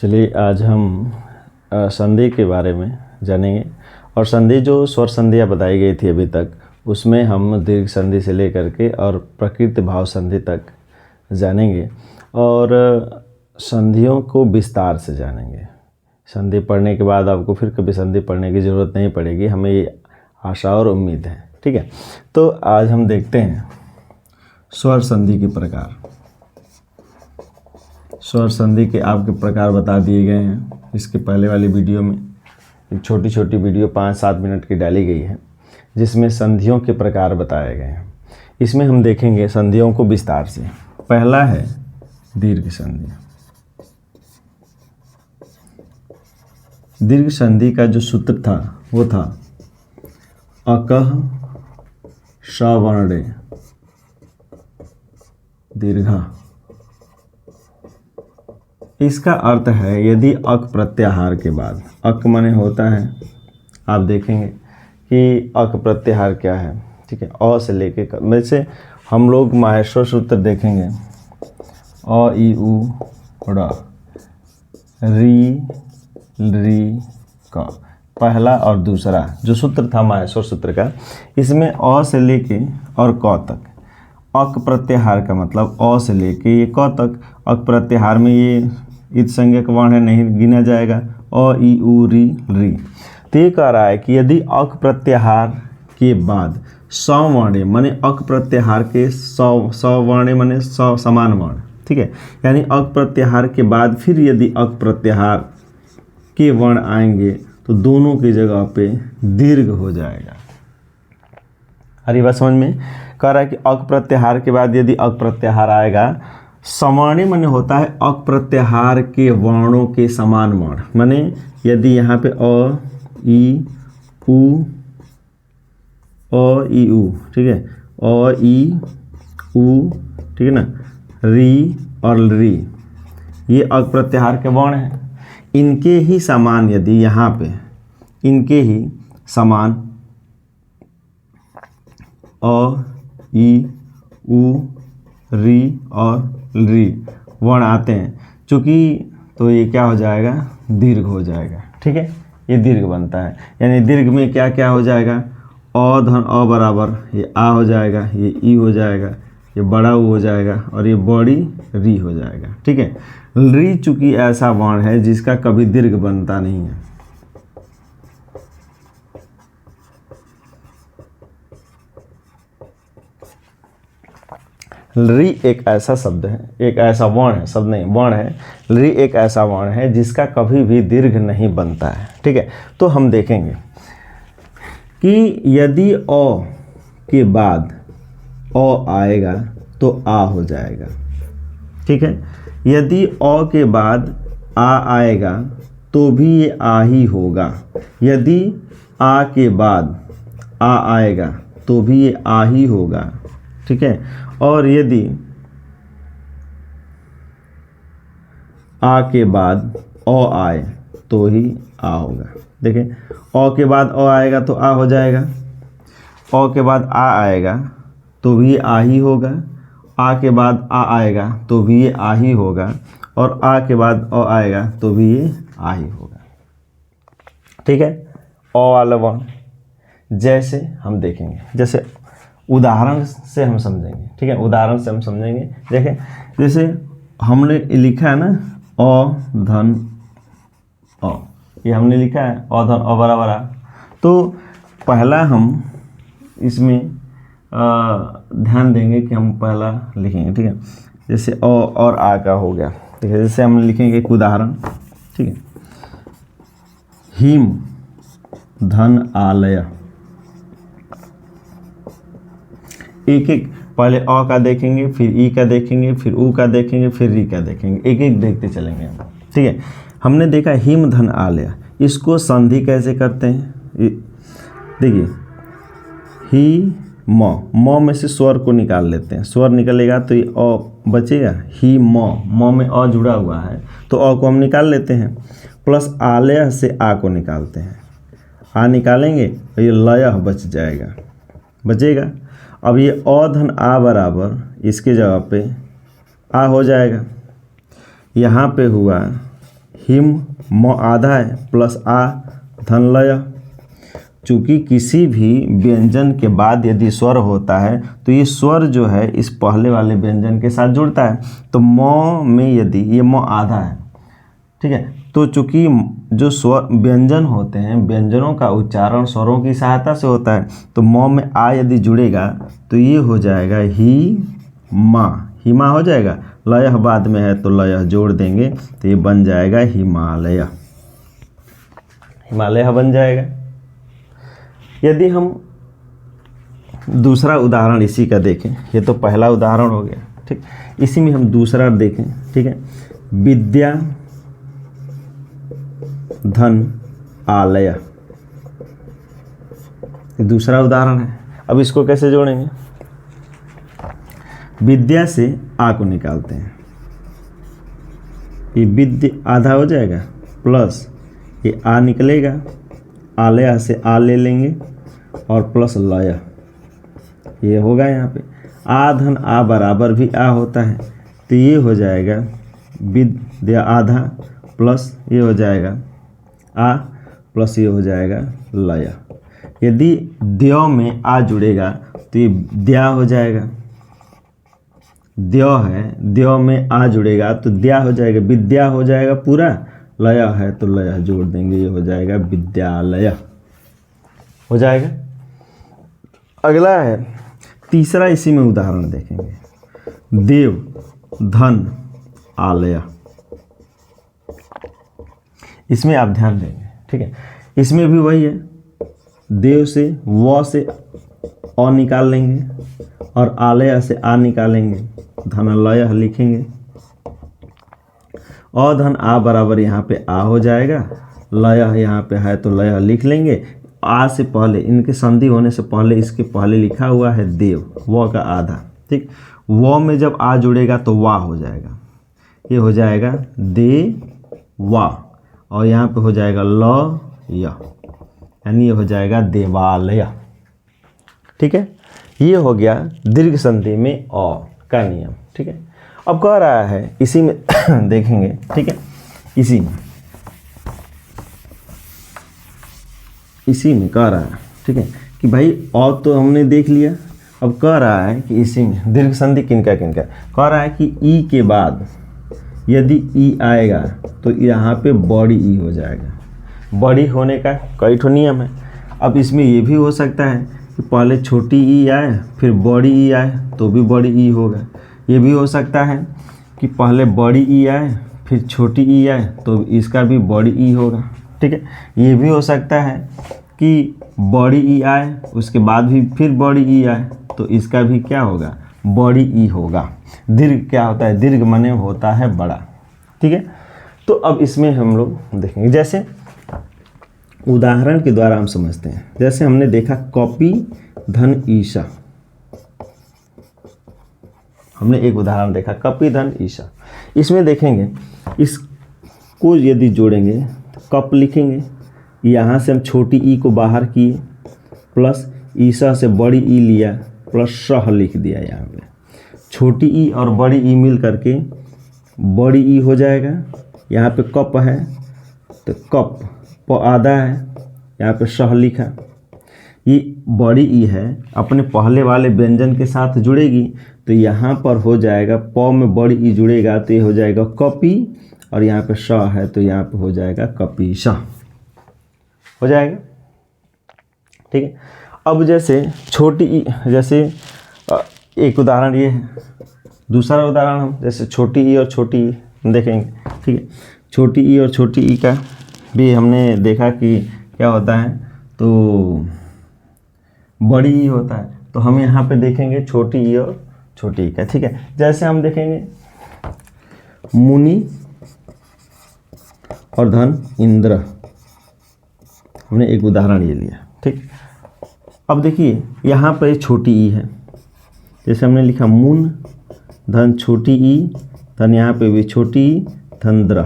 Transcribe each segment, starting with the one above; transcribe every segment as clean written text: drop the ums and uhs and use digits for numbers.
चलिए आज हम संधि के बारे में जानेंगे। और संधि जो स्वर संधियाँ बताई गई थी अभी तक, उसमें हम दीर्घ संधि से लेकर के और प्रकृति भाव संधि तक जानेंगे और संधियों को विस्तार से जानेंगे। संधि पढ़ने के बाद आपको फिर कभी संधि पढ़ने की ज़रूरत नहीं पड़ेगी, हमें ये आशा और उम्मीद है। ठीक है, तो आज हम देखते हैं स्वर संधि के प्रकार। स्वर संधि के आपके प्रकार बता दिए गए हैं इसके पहले वाली वीडियो में। एक छोटी छोटी वीडियो 5-7 मिनट की डाली गई है जिसमें संधियों के प्रकार बताए गए हैं। इसमें हम देखेंगे संधियों को विस्तार से। पहला है दीर्घ संधि। दीर्घ संधि का जो सूत्र था वो था अकः सवर्णे दीर्घा। इसका अर्थ है यदि अक प्रत्याहार के बाद, अक माने होता है, आप देखेंगे कि अक प्रत्याहार क्या है। ठीक है, अ से लेके वैसे हम लोग माहेश्वर सूत्र देखेंगे अ ई उ र री री क, पहला और दूसरा जो सूत्र था माहेश्वर सूत्र का, इसमें अ से लेके और क तक अक प्रत्याहार का मतलब अ से लेके ये क तक। अक प्रत्याहार में ये इत संज्ञक वर्ण है, नहीं गिना जाएगा। अ ई उ री री। तो ये कह रहा है कि यदि अक प्रत्याहार के बाद सवर्ण माने अक प्रत्याहार के सवर्ण माने समान वर्ण, ठीक है, यानी अक प्रत्याहार के बाद फिर यदि अक प्रत्याहार के वर्ण आएंगे तो दोनों की जगह पे दीर्घ हो जाएगा। अरे बात समझ में? कह रहा है कि अक प्रत्याहार के बाद यदि अक प्रत्याहार आएगा, सवर्णी माने होता है अक प्रत्याहार के वर्णों के समान वर्ण। माने यदि यहाँ पे अ ई उ, ठीक है, अ ई उ, ठीक है ना, री और री, ये अक प्रत्याहार के वर्ण हैं। इनके ही समान यदि यहाँ पे इनके ही समान अ ई उ री और री वर्ण आते हैं, चूँकि तो ये क्या हो जाएगा, दीर्घ हो जाएगा। ठीक है, ये दीर्घ बनता है। यानी दीर्घ में क्या क्या हो जाएगा, अ धन अ बराबर ये आ हो जाएगा, ये ई हो जाएगा, ये बड़ा ऊ हो जाएगा और ये बड़ी री हो जाएगा। ठीक है, री चूँकि ऐसा वर्ण है जिसका कभी दीर्घ बनता नहीं है। री एक ऐसा शब्द है, एक ऐसा वर्ण है, शब्द नहीं वर्ण है। री एक ऐसा वर्ण है जिसका कभी भी दीर्घ नहीं बनता है। ठीक है, तो हम देखेंगे कि यदि अ के बाद अ आएगा तो आ हो जाएगा। ठीक है, यदि अ के बाद आ आएगा तो भी ये आ ही होगा। यदि आ के बाद आ आएगा तो भी ये आ ही होगा। ठीक है, और यदि आ के बाद अ आए तो ही आ होगा। देखें, अ के बाद अ आएगा तो आ हो जाएगा, अ के बाद आ आएगा तो भी आ ही होगा, आ के बाद आ आएगा तो भी ये आ ही होगा, और आ के बाद अ आएगा तो भी ये आ ही होगा। ठीक है, अ वाला वर्ण जैसे हम देखेंगे, जैसे उदाहरण से हम समझेंगे। ठीक है, उदाहरण से हम समझेंगे। देखें, जैसे हमने लिखा है ना अ धन अ, ये हमने लिखा है अ धन अ बराबर आ। तो पहला हम इसमें ध्यान देंगे कि हम पहला लिखेंगे। ठीक है, जैसे अ और आ का हो गया। ठीक है, जैसे हम लिखेंगे एक उदाहरण। ठीक है, हिम धन आलय। एक एक पहले अ का देखेंगे, फिर ई का देखेंगे, फिर ऊ का देखेंगे, फिर री का देखेंगे, एक एक देखते चलेंगे हम। ठीक है, हमने देखा हिम धन आलय, इसको संधि कैसे करते हैं। देखिए, ही म में से स्वर को निकाल लेते हैं। स्वर निकलेगा तो ये अ बचेगा। ही म में अ जुड़ा हुआ है तो अ को हम निकाल लेते हैं, प्लस आलय से आ को निकालते हैं। आ निकालेंगे तो ये लय बच जाएगा, बचेगा। अब ये अ धन आ बराबर इसके जगह पे आ हो जाएगा। यहाँ पे हुआ हिम म आधा है प्लस आ धन लय। चूँकि किसी भी व्यंजन के बाद यदि स्वर होता है तो ये स्वर जो है इस पहले वाले व्यंजन के साथ जुड़ता है। तो म में यदि ये म आधा है, ठीक है, तो चूँकि जो स्वर व्यंजन होते हैं व्यंजनों का उच्चारण स्वरों की सहायता से होता है, तो म में आ यदि जुड़ेगा तो ये हो जाएगा ही मा हो जाएगा। लय बाद में है तो लय जोड़ देंगे तो ये बन जाएगा हिमालय बन जाएगा। यदि हम दूसरा उदाहरण इसी का देखें, ये तो पहला उदाहरण हो गया, ठीक, इसी में हम दूसरा देखें, ठीक है, विद्या धन आलय, दूसरा उदाहरण है। अब इसको कैसे जोड़ेंगे? विद्या से आ को निकालते हैं, ये विद्या आधा हो जाएगा प्लस ये आ निकलेगा, आलय से आ ले लेंगे और प्लस लय, ये होगा यहाँ पे आ धन आ बराबर भी आ होता है, तो ये हो जाएगा विद्या आधा प्लस ये हो जाएगा आ प्लस ये हो जाएगा लय। यदि द्यो में आ जुड़ेगा तो ये द्या हो जाएगा, द्यो है, द्यो में आ जुड़ेगा तो द्या हो जाएगा, विद्या हो जाएगा पूरा, लय है तो लय जोड़ देंगे, ये हो जाएगा विद्यालय हो जाएगा। अगला है तीसरा, इसी में उदाहरण देखेंगे, देव धन आलय। इसमें आप ध्यान देंगे, ठीक है, इसमें भी वही है, देव से व से अ निकाल लेंगे और आलय से आ निकालेंगे, धनालय लिखेंगे, अ धन आ बराबर यहाँ पे आ हो जाएगा, लय यहाँ पे है तो लय लिख लेंगे। आ से पहले, इनके संधि होने से पहले इसके पहले लिखा हुआ है देव, व का आधा, ठीक, व में जब आ जुड़ेगा तो वा हो जाएगा, ये हो जाएगा दे वा, और यहाँ पे हो जाएगा ल या, यानी ये हो जाएगा देवालय, ठीक है। ये हो गया दीर्घ संधि में अ का नियम, ठीक है। अब कह रहा है इसी में देखेंगे, ठीक है, इसी में कह रहा है, ठीक है, कि भाई और तो हमने देख लिया, अब कह रहा है कि इसी में दीर्घ संधि किनका किनका, कह रहा है कि ई के बाद यदि ई आएगा तो यहाँ पे बड़ी ई हो जाएगा। बड़ी होने का कई ठो नियम है। अब इसमें ये भी हो सकता है कि पहले छोटी ई आए फिर बड़ी ई आए तो भी बड़ी ई होगा। ये भी हो सकता है कि पहले बड़ी ई आए फिर छोटी ई आए तो इसका भी बड़ी ई होगा, ठीक है। ये भी हो सकता है कि बड़ी ई आए उसके बाद भी फिर बड़ी ई आए तो इसका भी क्या होगा, बड़ी ई होगा। दीर्घ क्या होता है, दीर्घ माने होता है बड़ा, ठीक है। तो अब इसमें हम लोग देखेंगे, जैसे उदाहरण के द्वारा हम समझते हैं। जैसे हमने देखा कपि धन ईशा, हमने एक उदाहरण देखा कपि धन ईशा। इसमें देखेंगे, इसको यदि जोड़ेंगे तो कप लिखेंगे, यहाँ से हम छोटी ई को बाहर किए प्लस ईशा से बड़ी ई लिया प्लस सह लिख दिया। यहाँ पे छोटी ई और बड़ी ई मिल करके बड़ी ई हो जाएगा। यहाँ पे कप है तो कप प आधा है, यहाँ पे सह लिखा। ये बड़ी ई है, अपने पहले वाले व्यंजन के साथ जुड़ेगी तो यहाँ पर हो जाएगा प में बड़ी ई जुड़ेगा तो ये हो जाएगा कपि, और यहाँ पे स है तो यहाँ पे हो जाएगा कपीशा हो जाएगा, ठीक है। अब जैसे छोटी ई, जैसे एक उदाहरण ये है, दूसरा उदाहरण हम जैसे छोटी ई और छोटी ई देखेंगे, ठीक है। छोटी ई और छोटी ई का भी हमने देखा कि क्या होता है, तो बड़ी ई होता है। तो हम यहाँ पे देखेंगे छोटी ई और छोटी ई का, ठीक है। जैसे हम देखेंगे मुनि और धन इंद्र, हमने एक उदाहरण ये लिया, ठीक। अब देखिए यहाँ पर छोटी ई है, जैसे हमने लिखा मुन धन छोटी ई धन, यहाँ पे भी छोटी ई धन द्र,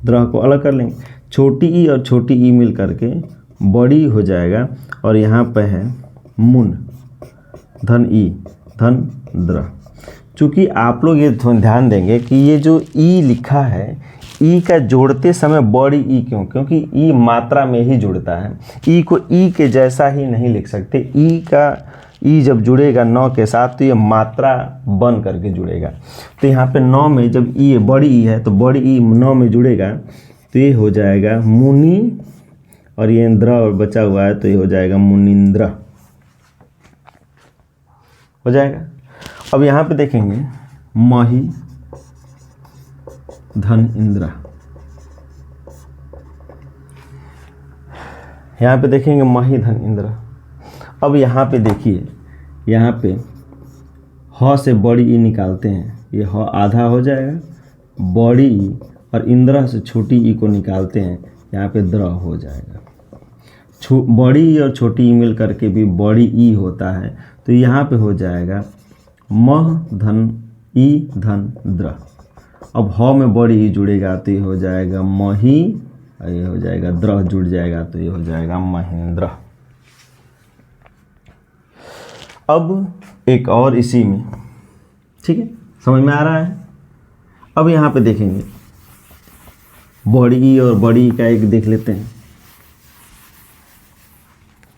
द्र को अलग कर लेंगे, छोटी ई और छोटी ई मिल करके बड़ी हो जाएगा। और यहाँ पे है मुन धन ई धन द्र। चूँकि आप लोग ये ध्यान देंगे कि ये जो ई लिखा है, ई का जोड़ते समय बड़ी ई क्यों? क्योंकि ई मात्रा में ही जुड़ता है, ई को ई के जैसा ही नहीं लिख सकते। ई का ई जब जुड़ेगा 9 के साथ तो ये मात्रा बन करके जुड़ेगा। तो यहाँ पे 9 में जब ई बड़ी ई है तो बड़ी ई 9 में जुड़ेगा तो ये हो जाएगा मुनि, और ये इंद्र और बचा हुआ है तो ये हो जाएगा मुनिंद्र हो जाएगा। अब यहाँ पे देखेंगे मही धन इंद्र, यहाँ पे देखेंगे मही धन इंद्र। अब यहाँ पे देखिए, यहाँ पे ह से बड़ी ई निकालते हैं, ये ह आधा हो जाएगा, बड़ी ई और इंद्र से छोटी ई को निकालते हैं, यहाँ पे द्र हो जाएगा। बड़ी ई और छोटी ई मिल करके भी बड़ी ई होता है, तो यहाँ पे हो जाएगा मह धन ई धन द्र। अब ह में बड़ी ई जुड़ेगा तो ये हो जाएगा मही, और ये हो जाएगा द्र जुड़ जाएगा तो ये हो जाएगा महेंद्र। अब एक और इसी में, ठीक है, समझ में आ रहा है। अब यहाँ पे देखेंगे बड़ी ई और बड़ी ई का एक देख लेते हैं,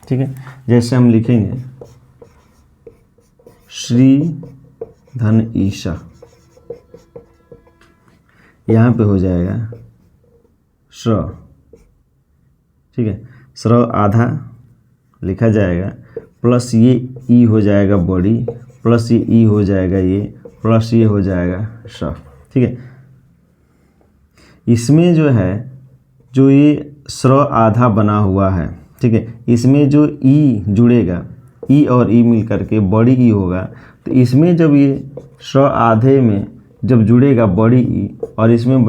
ठीक है। जैसे हम लिखेंगे श्री धन ईशा, यहाँ पे हो जाएगा श्र, ठीक है, श्र आधा लिखा जाएगा, प्लस ये ई हो जाएगा बड़ी, प्लस ये ई हो जाएगा ये, प्लस ये हो जाएगा श, ठीक है। इसमें जो है, जो ये श्र आधा बना हुआ है, ठीक है, इसमें जो ई जुड़ेगा, ई और ई मिल करके बड़ी ई होगा, तो इसमें जब ये श्र आधे में जब जुड़ेगा बड़ी ई और इसमें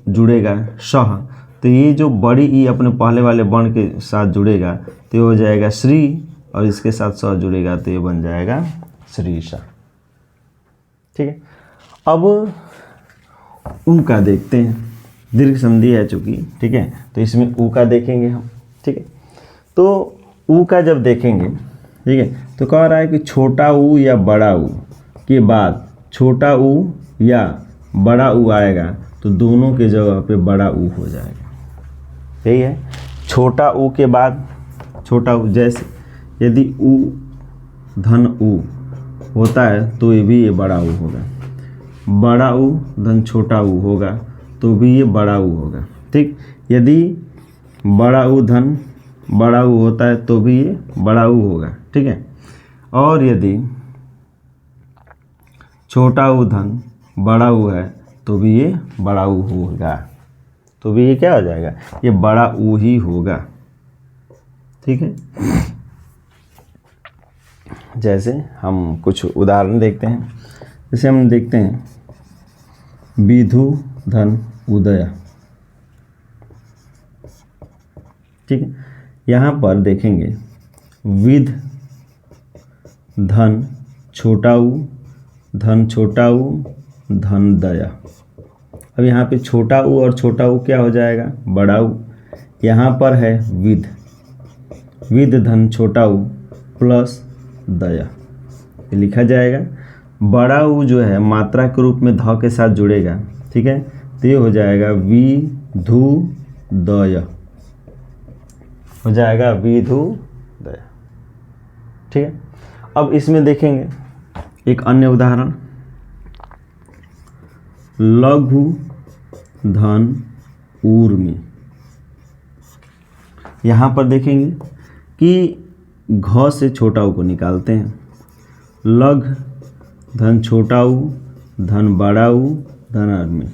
जुड़ेगा शह, तो ये जो बड़ी ई अपने पहले वाले वर्ण के साथ जुड़ेगा तो ये हो जाएगा श्री, और इसके साथ स जुड़ेगा तो ये बन जाएगा श्रीशा, ठीक है। अब ऊ का देखते हैं, दीर्घ संधि है चूँकि, ठीक है, तो इसमें ऊ का देखेंगे हम, ठीक है। तो ऊ का जब देखेंगे, ठीक है, तो कह रहा है कि छोटा ऊ या बड़ा ऊ के बाद छोटा ऊ या बड़ा ऊ आएगा तो दोनों के जगह पे बड़ा ऊ हो जाएगा, यही है। छोटा ऊ के बाद छोटा ऊ, जैसे यदि ऊ धन ऊ होता है तो ये भी ये बड़ा ऊ होगा, बड़ा ऊ धन छोटा ऊ होगा तो भी ये बड़ा ऊ होगा, ठीक। यदि बड़ा ऊ धन बड़ा ऊ होता है तो भी ये बड़ा ऊ होगा, ठीक है। और यदि छोटा ऊ धन बड़ा ऊ है तो भी ये बड़ा ऊ होगा, तो भी ये क्या हो जाएगा, ये बड़ा ऊ ही होगा, ठीक है। जैसे हम कुछ उदाहरण देखते हैं, जैसे हम देखते हैं विधु धन उदय, ठीक है। यहाँ पर देखेंगे विध धन छोटा ऊ धन छोटा ऊ धन दया। अब यहाँ पे छोटा ऊ और छोटा ऊ क्या हो जाएगा, बड़ा ऊ। यहाँ पर है विध, विध धन छोटा ऊ प्लस दया, ये लिखा जाएगा। बड़ा ऊ जो है मात्रा के रूप में ध के साथ जुड़ेगा, ठीक है, तो ये हो जाएगा विधु दया, हो जाएगा विधु दया, ठीक है। अब इसमें देखेंगे एक अन्य उदाहरण, लघु धन ऊर्मी। यहाँ पर देखेंगे कि घ से छोटा ऊ को निकालते हैं, लघ धन छोटा ऊ धन बड़ा ऊ धन अर्मी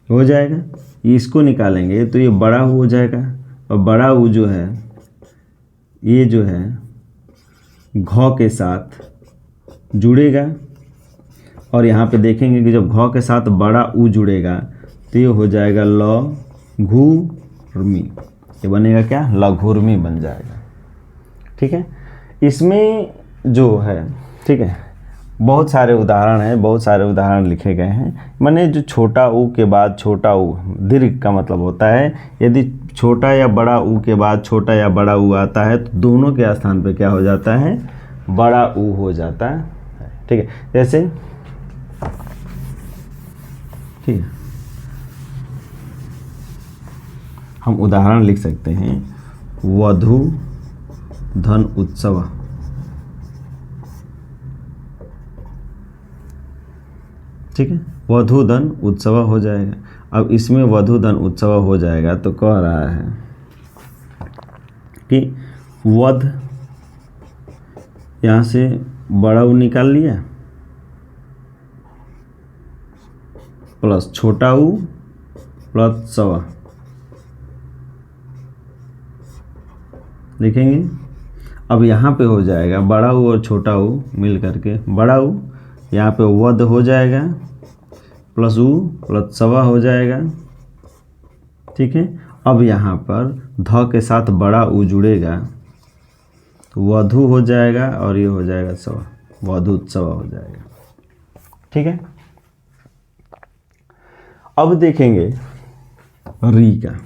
हो जाएगा। इसको निकालेंगे तो ये बड़ा ऊ हो जाएगा, और बड़ा ऊ जो है ये जो है घ के साथ जुड़ेगा, और यहाँ पे देखेंगे कि जब घ के साथ बड़ा ऊ जुड़ेगा तो ये हो जाएगा लघुर्मी, ये बनेगा क्या, लघुर्मी बन जाएगा, ठीक है। इसमें जो है, ठीक है, बहुत सारे उदाहरण हैं, बहुत सारे उदाहरण लिखे गए हैं। माने जो छोटा ऊ के बाद छोटा ऊ, दीर्घ का मतलब होता है यदि छोटा या बड़ा ऊ के बाद छोटा या बड़ा ऊ आता है तो दोनों के स्थान पे क्या हो जाता है, बड़ा ऊ हो जाता है, ठीक है। जैसे ठीक है, हम उदाहरण लिख सकते हैं वधू धन उत्सव। ठीक है, वधू धन उत्सव हो जाएगा। अब इसमें वधू धन उत्सव हो जाएगा तो कह रहा है कि वध, यहाँ से बड़ा ऊ निकाल लिया प्लस छोटा ऊ प्लस सवा लिखेंगे। अब यहाँ पे हो जाएगा बड़ा ऊ और छोटा ऊ मिल करके बड़ा ऊ, यहाँ पे वध हो जाएगा प्लस ऊ प्लस सवा हो जाएगा। ठीक है, अब यहाँ पर ध के साथ बड़ा ऊ जुड़ेगा तो वधु हो जाएगा और ये हो जाएगा सवा, वधूत्सव हो जाएगा। ठीक है, अब देखेंगे री का।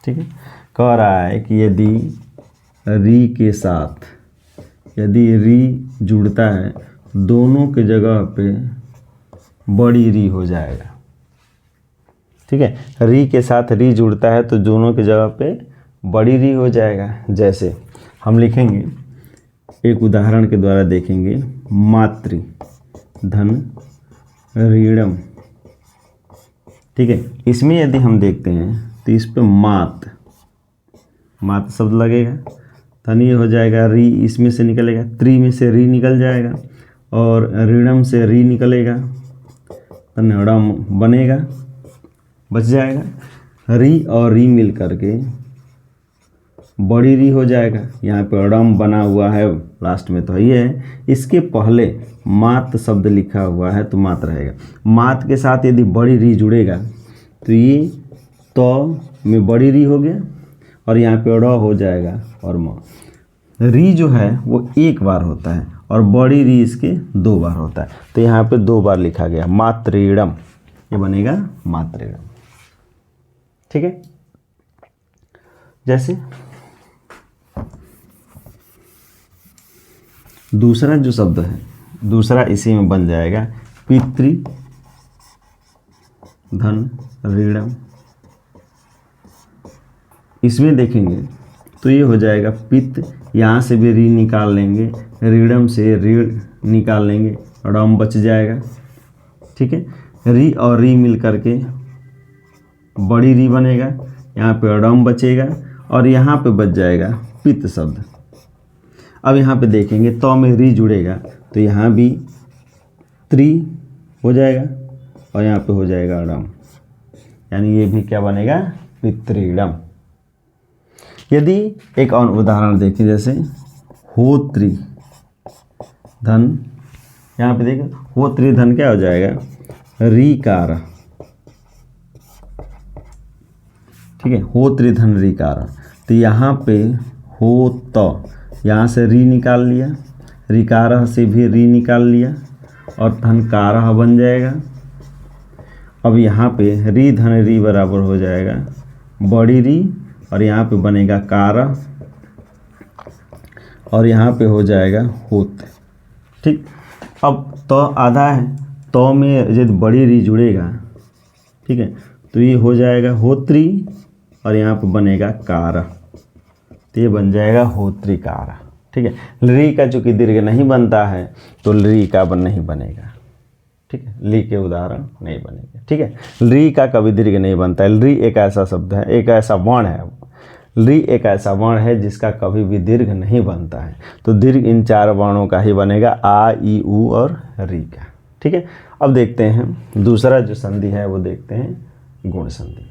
ठीक है, कह रहा है कि यदि री के साथ यदि री जुड़ता है दोनों के जगह पे बड़ी री हो जाएगा। ठीक है, री के साथ री जुड़ता है तो दोनों की जगह पे बड़ी री हो जाएगा। जैसे हम लिखेंगे, एक उदाहरण के द्वारा देखेंगे, मातृ धन ऋणम। ठीक है, इसमें यदि हम देखते हैं तो इस पे मात शब्द लगेगा, धन ये हो जाएगा, री इसमें से निकलेगा, त्रि में से री निकल जाएगा और ऋणम से री निकलेगा, ऋणम बनेगा, बच जाएगा। री और री मिल करके बड़ी री हो जाएगा। यहाँ पे ड़म बना हुआ है लास्ट में तो ये है, इसके पहले मात शब्द लिखा हुआ है तो मात रहेगा। मात के साथ यदि बड़ी री जुड़ेगा तो ये तो में बड़ी री हो गया और यहाँ पे ड़ हो जाएगा और म। री जो है वो एक बार होता है और बड़ी री इसके दो बार होता है, तो यहाँ पे दो बार लिखा गया मातृणम, ये बनेगा मातृणम। ठीक है, जैसे दूसरा जो शब्द है दूसरा इसी में बन जाएगा पितृ धन ऋणम। इसमें देखेंगे तो ये हो जाएगा पित्त, यहाँ से भी री निकाल लेंगे, ऋणम से ऋण निकाल लेंगे, ड़म बच जाएगा। ठीक है, री और री मिल करके बड़ी री बनेगा, यहाँ पे ड़म बचेगा और यहाँ पे बच जाएगा पित्त शब्द। अब यहाँ पे देखेंगे तो में री जुड़ेगा तो यहाँ भी त्रि हो जाएगा और यहाँ पे हो जाएगा ड़म, यानी ये भी क्या बनेगा, पितृणम। यदि एक और उदाहरण देखें, जैसे होत्री धन, यहाँ पे देखें होत्री धन क्या हो जाएगा, रीकार। ठीक है, होत्री धन रीकार, तो यहाँ पे हो तो यहाँ से री निकाल लिया, रिकार से भी री निकाल लिया और धनकार बन जाएगा। अब यहाँ पे री धन री बराबर हो जाएगा बड़ी री और यहाँ पे बनेगा कार और यहाँ पे हो जाएगा होत। ठीक, अब तो आधा है, तो में यदि बड़ी री जुड़ेगा, ठीक है, तो ये हो जाएगा होत्री और यहाँ पे बनेगा कार, तो ये बन जाएगा होत्रिकार। ठीक है, री का चूँकि दीर्घ नहीं बनता है तो री का नहीं बनेगा। ठीक है, ली के उदाहरण नहीं बनेंगे। ठीक है, री का कभी दीर्घ नहीं बनता है। री एक ऐसा शब्द है, एक ऐसा वर्ण है, री एक ऐसा वर्ण है जिसका कभी भी दीर्घ नहीं बनता है। तो दीर्घ इन चार वर्णों का ही बनेगा, आ ई उ और री का। ठीक है, अब देखते हैं दूसरा जो संधि है वो देखते हैं गुण संधि।